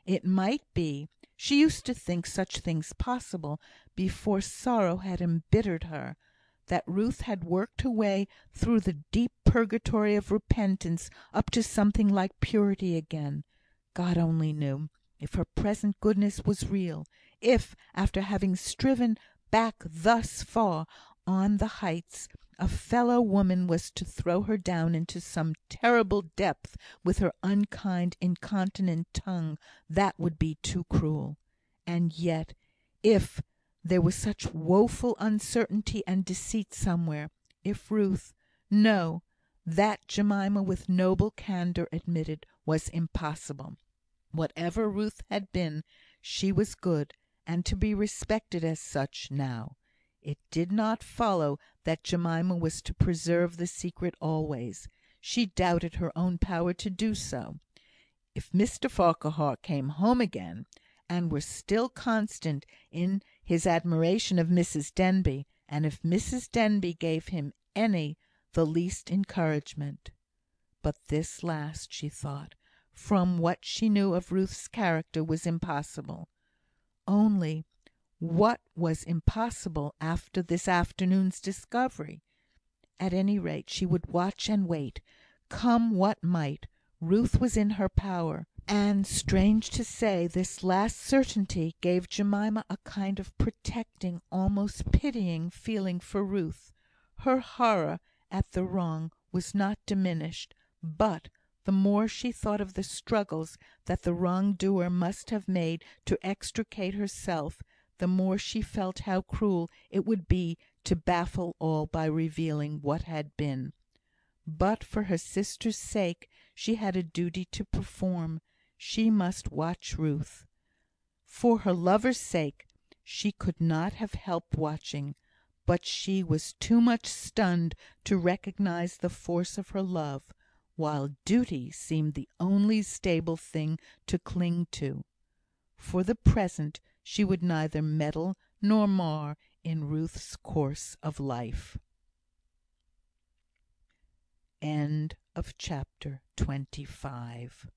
It might be she used to think such things possible before sorrow had embittered her that Ruth had worked her way through the deep purgatory of repentance up to something like purity again. God only knew. If her present goodness was real, if, after having striven back thus far on the heights, a fellow woman was to throw her down into some terrible depth with her unkind, incontinent tongue, that would be too cruel. And yet, if there was such woeful uncertainty and deceit somewhere, if Ruth no, that Jemima with noble candour admitted was impossible. Whatever Ruth had been, she was good, and to be respected as such now. It did not follow that Jemima was to preserve the secret always. She doubted her own power to do so. If Mr Farquhar came home again, and were still constant in his admiration of Mrs Denbigh, and if Mrs Denbigh gave him the least encouragement. But this last, she thought, from what she knew of Ruth's character, was impossible. Only, what was impossible after this afternoon's discovery? At any rate, she would watch and wait. Come what might, Ruth was in her power; and, strange to say, this last certainty gave Jemima a kind of protecting, almost pitying feeling for Ruth. Her horror at the wrong was not diminished, but the more she thought of the struggles that the wrongdoer must have made to extricate herself, the more she felt how cruel it would be to baffle all by revealing what had been. But for her sister's sake she had a duty to perform. She must watch Ruth. For her lover's sake she could not have helped watching, but she was too much stunned to recognise the force of her love, while duty seemed the only stable thing to cling to. For the present she would neither meddle nor mar in Ruth's course of life. End of chapter 25.